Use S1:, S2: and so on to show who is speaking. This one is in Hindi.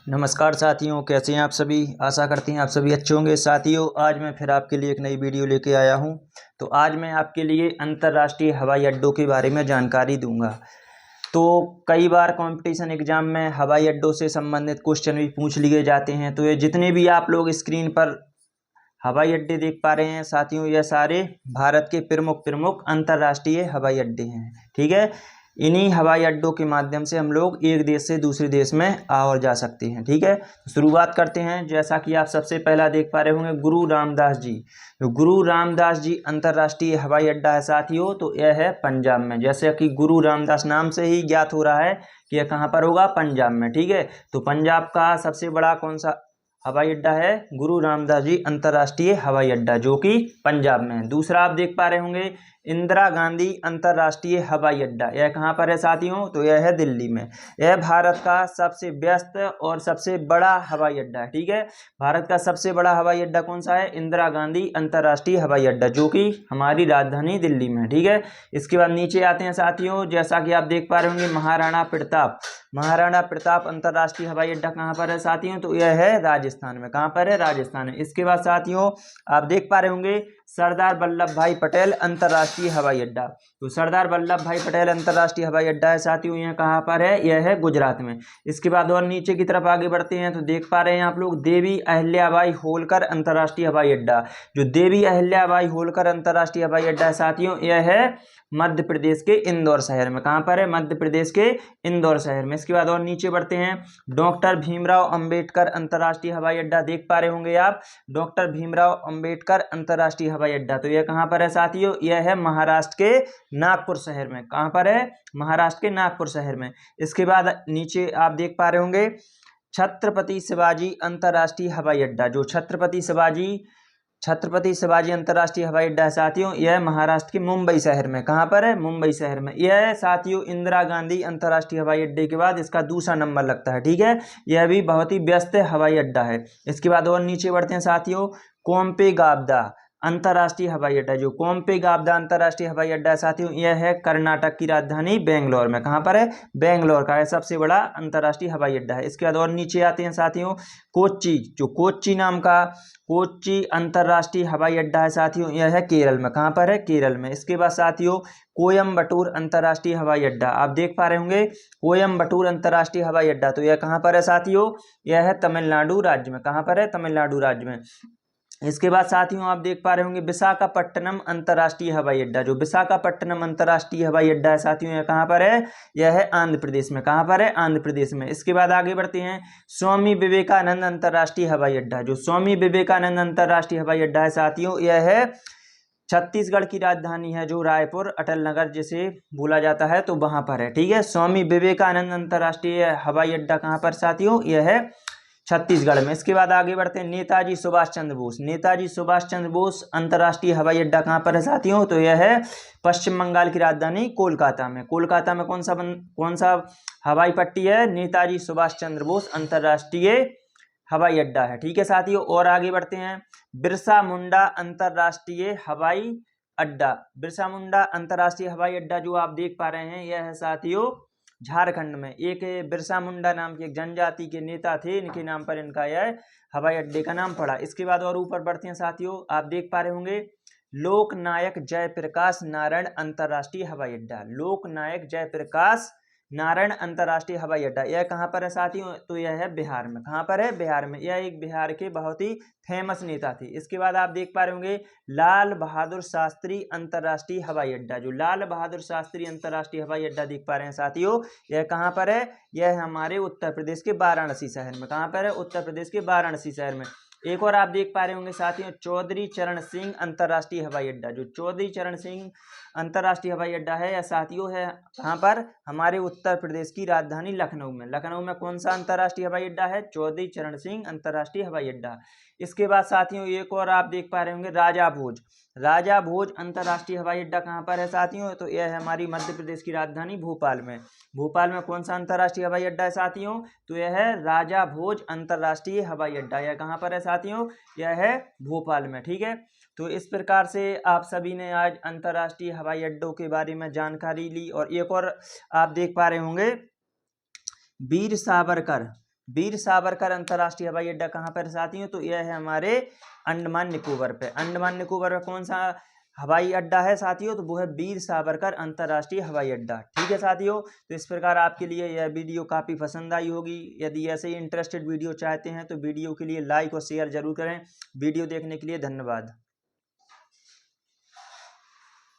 S1: नमस्कार साथियों, कैसे हैं आप सभी। आशा करते हैं आप सभी अच्छे होंगे। साथियों, आज मैं फिर आपके लिए एक नई वीडियो लेके आया हूं। तो आज मैं आपके लिए अंतर्राष्ट्रीय हवाई अड्डों के बारे में जानकारी दूंगा। तो कई बार कंपटीशन एग्जाम में हवाई अड्डों से संबंधित क्वेश्चन भी पूछ लिए जाते हैं। तो ये जितने भी आप लोग स्क्रीन पर हवाई अड्डे देख पा रहे हैं साथियों, यह सारे भारत के प्रमुख प्रमुख अंतर्राष्ट्रीय हवाई अड्डे हैं। ठीक है, इन्हीं हवाई अड्डों के माध्यम से हम लोग एक देश से दूसरे देश में आ और जा सकते हैं। ठीक है, तो शुरुआत करते हैं। जैसा कि आप सबसे पहला देख पा रहे होंगे, गुरु रामदास जी। तो गुरु रामदास जी अंतर्राष्ट्रीय हवाई अड्डा है साथियों, तो यह है पंजाब में। जैसे कि गुरु रामदास नाम से ही ज्ञात हो रहा है कि यह कहाँ पर होगा, पंजाब में। ठीक है, तो पंजाब का सबसे बड़ा कौन सा हवाई अड्डा है? गुरु रामदास जी अंतर्राष्ट्रीय हवाई अड्डा, जो कि पंजाब में है। दूसरा आप देख पा रहे होंगे, इंदिरा गांधी अंतर्राष्ट्रीय हवाई अड्डा। यह कहाँ पर है साथियों? तो यह है दिल्ली में। यह भारत का सबसे व्यस्त और सबसे बड़ा हवाई अड्डा है। ठीक है, भारत का सबसे बड़ा हवाई अड्डा कौन सा है? इंदिरा गांधी अंतर्राष्ट्रीय हवाई अड्डा, जो कि हमारी राजधानी दिल्ली में है। ठीक है, इसके बाद नीचे आते हैं साथियों। जैसा कि आप देख पा रहे होंगे, महाराणा प्रताप। महाराणा प्रताप अंतर्राष्ट्रीय हवाई अड्डा कहाँ पर है साथियों? तो यह है राजस्थान में। कहाँ पर है? राजस्थान में। इसके बाद साथियों आप देख पा रहे होंगे, सरदार वल्लभ भाई पटेल अंतर्राष्ट्रीय हवाई अड्डा। तो सरदार वल्लभ भाई पटेल अंतर्राष्ट्रीय हवाई अड्डा है साथियों, यह कहाँ पर है? यह है गुजरात में। इसके बाद और नीचे की तरफ आगे बढ़ते हैं तो देख पा रहे हैं आप लोग, देवी अहिल्याबाई होलकर अंतर्राष्ट्रीय हवाई अड्डा। जो देवी अहिल्याबाई होलकर अंतर्राष्ट्रीय हवाई अड्डा है साथियों, यह है मध्य प्रदेश के इंदौर शहर में। कहाँ पर है? मध्य प्रदेश के इंदौर शहर में। इसके बाद और नीचे बढ़ते हैं, डॉक्टर भीमराव अंबेडकर अंतर्राष्ट्रीय हवाई अड्डा देख पा रहे होंगे आप। डॉक्टर भीमराव अंबेडकर अंतर्राष्ट्रीय हवाई अड्डा, तो यह कहाँ पर है साथियों? यह है महाराष्ट्र के नागपुर शहर में। कहाँ पर है? महाराष्ट्र के नागपुर शहर में। इसके बाद नीचे आप देख पा रहे होंगे, छत्रपति शिवाजी अंतर्राष्ट्रीय हवाई अड्डा। जो छत्रपति शिवाजी अंतर्राष्ट्रीय हवाई अड्डा है साथियों, यह महाराष्ट्र के मुंबई शहर में। कहाँ पर है? मुंबई शहर में। यह साथियों इंदिरा गांधी अंतर्राष्ट्रीय हवाई अड्डे के बाद इसका दूसरा नंबर लगता है। ठीक है, यह भी बहुत ही व्यस्त हवाई अड्डा है। इसके बाद और नीचे बढ़ते हैं साथियों, कोम्पेगावदा अंतर्राष्ट्रीय हवाई अड्डा। जो कोम्पेगावदा अंतर्राष्ट्रीय हवाई अड्डा है साथियों, यह है कर्नाटक की राजधानी बेंगलोर में। कहाँ पर है? बेंगलोर का है सबसे बड़ा अंतर्राष्ट्रीय हवाई अड्डा है। इसके बाद और नीचे आते हैं साथियों, कोच्चि। जो कोच्चि नाम का कोच्चि अंतर्राष्ट्रीय हवाई अड्डा है साथियों, यह है केरल में। कहाँ पर है? केरल में। इसके बाद साथियों, कोयम्बटूर अंतर्राष्ट्रीय हवाई अड्डा। आप देख पा रहे होंगे, कोयम्बटूर अंतर्राष्ट्रीय हवाई अड्डा, तो यह कहाँ पर है साथियों? यह है तमिलनाडु राज्य में। कहाँ पर है? तमिलनाडु राज्य में। इसके बाद साथियों आप देख पा रहे होंगे, विशाखापट्टनम अंतर्राष्ट्रीय हवाई अड्डा। जो विशाखापट्टनम अंतर्राष्ट्रीय हवाई अड्डा है साथियों, यह कहाँ पर है? यह है आंध्र प्रदेश में। कहाँ पर है? आंध्र प्रदेश में। इसके बाद आगे बढ़ते हैं, स्वामी विवेकानंद अंतर्राष्ट्रीय हवाई अड्डा। जो स्वामी विवेकानंद अंतर्राष्ट्रीय हवाई अड्डा है साथियों, यह है छत्तीसगढ़ की राजधानी है, जो रायपुर अटल नगर जिसे बोला जाता है, तो वहां पर है। ठीक है, स्वामी विवेकानंद अंतर्राष्ट्रीय हवाई अड्डा कहाँ पर साथियों? यह है छत्तीसगढ़ में। इसके बाद आगे बढ़ते हैं, नेताजी सुभाष चंद्र बोस। नेताजी सुभाष चंद्र बोस अंतर्राष्ट्रीय हवाई अड्डा कहाँ पर है साथियों? तो यह है पश्चिम बंगाल की राजधानी कोलकाता में। कोलकाता में कौन सा हवाई पट्टी है? नेताजी सुभाष चंद्र बोस अंतर्राष्ट्रीय हवाई अड्डा है। ठीक है साथियों, और आगे बढ़ते हैं, बिरसा मुंडा अंतर्राष्ट्रीय हवाई अड्डा। बिरसा मुंडा अंतर्राष्ट्रीय हवाई अड्डा जो आप देख पा रहे हैं, यह है साथियों झारखंड में। एक बिरसा मुंडा नाम के एक जनजाति के नेता थे, इनके नाम पर इनका यह हवाई अड्डे का नाम पड़ा। इसके बाद और ऊपर बढ़ते हैं साथियों, आप देख पा रहे होंगे, लोकनायक जयप्रकाश नारायण अंतर्राष्ट्रीय हवाई अड्डा। लोकनायक जयप्रकाश नारायण अंतर्राष्ट्रीय हवाई अड्डा, यह कहाँ पर है साथियों? तो यह है बिहार में। कहाँ पर है? बिहार में। यह एक बिहार के बहुत ही फेमस नेता थे। इसके बाद आप देख पा रहे होंगे, लाल बहादुर शास्त्री अंतर्राष्ट्रीय हवाई अड्डा। जो लाल बहादुर शास्त्री अंतर्राष्ट्रीय हवाई अड्डा देख पा रहे हैं साथियों, यह कहाँ पर है? यह हमारे उत्तर प्रदेश के वाराणसी शहर में। कहाँ पर है? उत्तर प्रदेश के वाराणसी शहर में। एक और आप देख पा रहे होंगे साथियों, चौधरी चरण सिंह अंतर्राष्ट्रीय हवाई अड्डा। जो चौधरी चरण सिंह अंतर्राष्ट्रीय हवाई अड्डा है, या साथियों है कहाँ पर? हमारे उत्तर प्रदेश की राजधानी लखनऊ में। लखनऊ में कौन सा अंतर्राष्ट्रीय हवाई अड्डा है? चौधरी चरण सिंह अंतर्राष्ट्रीय हवाई अड्डा। इसके बाद साथियों एक और आप देख पा रहे होंगे, राजा भोज। राजा भोज अंतर्राष्ट्रीय हवाई अड्डा कहाँ पर है साथियों? तो यह है हमारी मध्य प्रदेश की राजधानी भोपाल में। भोपाल में कौन सा अंतर्राष्ट्रीय हवाई अड्डा है साथियों? तो यह है राजा भोज अंतर्राष्ट्रीय हवाई अड्डा। यह कहाँ पर है साथियों? यह है भोपाल में। ठीक है, तो इस प्रकार से आप सभी ने आज अंतर्राष्ट्रीय हवाई अड्डों के बारे में जानकारी ली। और एक और आप देख पा रहे होंगे, वीर सावरकर वीर सावरकर अंतर्राष्ट्रीय हवाई अड्डा कहाँ पर साथियों? तो यह है हमारे अंडमान निकोबार पे। अंडमान निकोबार में कौन सा हवाई अड्डा है साथियों? तो वो है वीर सावरकर अंतर्राष्ट्रीय हवाई अड्डा। ठीक है साथियों, तो इस प्रकार आपके लिए यह वीडियो काफ़ी पसंद आई होगी। यदि ऐसे ही इंटरेस्टेड वीडियो चाहते हैं तो वीडियो के लिए लाइक और शेयर जरूर करें। वीडियो देखने के लिए धन्यवाद।